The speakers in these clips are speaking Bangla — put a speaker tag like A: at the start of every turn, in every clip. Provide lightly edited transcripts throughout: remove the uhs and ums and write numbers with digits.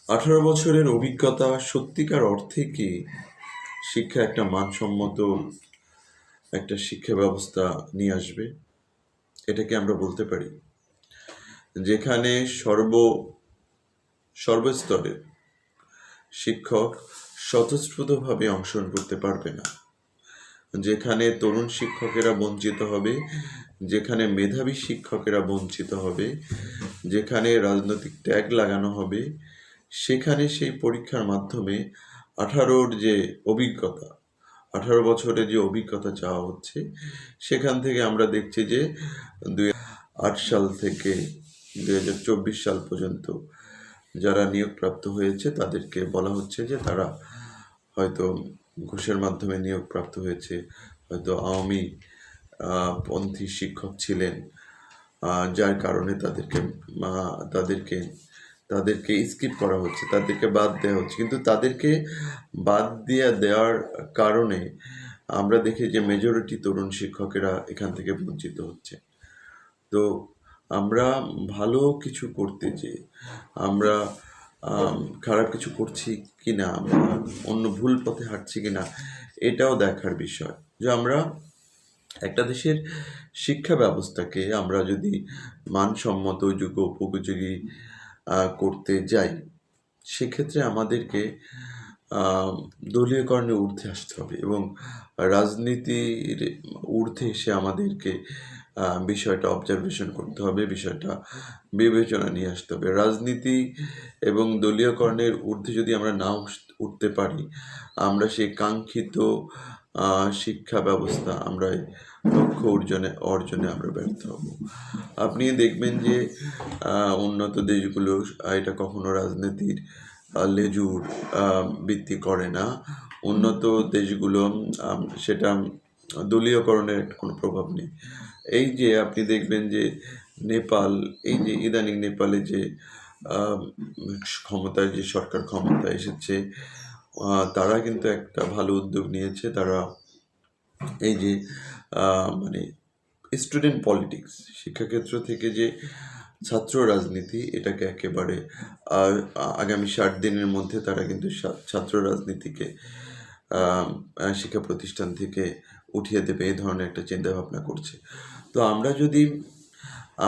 A: 18 বছরের অভিজ্ঞতা সত্যিকার অর্থে কি শিক্ষা একটা মানসম্মত একটা শিক্ষা ব্যবস্থা নিয়ে আসবে? এটা কি আমরা বলতে পারি? যেখানে সর্বস্তরের শিক্ষক স্বতঃস্ফূর্তভাবে অংশগ্রহণ করতে পারবে না, যেখানে তরুণ শিক্ষকেরা বঞ্চিত হবে, যেখানে মেধাবী শিক্ষকেরা বঞ্চিত হবে, যেখানে রাজনৈতিক ট্যাগ লাগানো হবে, সেখানে সেই পরীক্ষার মাধ্যমে 18 যে অভিজ্ঞতা 18 বছরে যে অভিজ্ঞতা চাওয়া হচ্ছে, সেখান থেকে আমরা দেখছি যে 2008 সাল থেকে 2024 সাল পর্যন্ত যারা নিয়োগপ্রাপ্ত হয়েছে তাদেরকে বলা হচ্ছে যে তারা হয়তো ঘুষের মাধ্যমে নিয়োগপ্রাপ্ত হয়েছে, হয়তো আওয়ামী পন্থী শিক্ষক ছিলেন, যার কারণে তাদেরকে তাদেরকে স্কিপ করা হচ্ছে, তাদেরকে বাদ দেওয়া হচ্ছে। কিন্তু তাদেরকে বাদ দেওয়ার কারণে আমরা দেখি যে মেজরিটি তরুণ শিক্ষকেরা এখান থেকে বঞ্চিত হচ্ছে। তো আমরা ভালো কিছু করতে যেয়ে আমরা খারাপ কিছু করছি কিনা, আমরা অন্য ভুল পথে হাঁটছি কিনা, এটাও দেখার বিষয়। যে আমরা একটা দেশের শিক্ষা ব্যবস্থাকে আমরা যদি মানসম্মত উপযোগী করতে যাই, সেক্ষেত্রে আমাদেরকে দলীয়করণের ঊর্ধ্বে আসতে হবে এবং রাজনীতির ঊর্ধ্বে এসে আমাদেরকে বিষয়টা অবজারভেশন করতে হবে, বিষয়টা বিবেচনা নিয়ে আসতে হবে। রাজনীতি এবং দলীয়করণের ঊর্ধ্বে যদি আমরা না উঠতে পারি, আমরা সেই কাঙ্ক্ষিত শিক্ষা ব্যবস্থা আমরা লক্ষ্য অর্জনে আমরা ব্যর্থ হব। আপনি দেখবেন যে উন্নত দেশগুলো এটা কখনো রাজনীতির লেজুর ভিত্তি করে না। উন্নত দেশগুলো সেটা দলীয়করণের কোনো প্রভাব নেই। এই যে আপনি দেখবেন যে নেপাল, এই যে ইদানিং নেপালে যে সরকার ক্ষমতায় এসেছে, তারা কিন্তু একটা ভালো উদ্যোগ নিয়েছে। তারা এই যে মানে স্টুডেন্ট পলিটিক্স, শিক্ষাক্ষেত্র থেকে যে ছাত্র রাজনীতি, এটাকে একেবারে আগামী 60 দিনের মধ্যে তারা কিন্তু ছাত্র রাজনীতিকে শিক্ষা প্রতিষ্ঠান থেকে উঠিয়ে দেবে, এই ধরনের একটা চিন্তা ভাবনা করছে। তো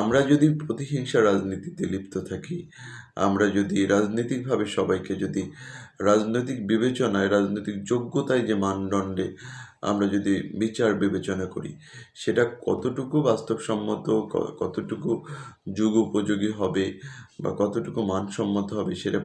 A: আমরা যদি প্রতিহিংসা রাজনীতিতে লিপ্ত থাকি, আমরা যদি রাজনৈতিকভাবে সবাইকে যদি রাজনৈতিক বিবেচনায়, রাজনৈতিক যোগ্যতায় যে মানদণ্ডে আমরা যদি বিচার বিবেচনা করি, সেটা কতটুকু বাস্তবসম্মত, কতটুকু যুগ উপযোগী হবে বা কতটুকু মানসম্মত হবে, সেটা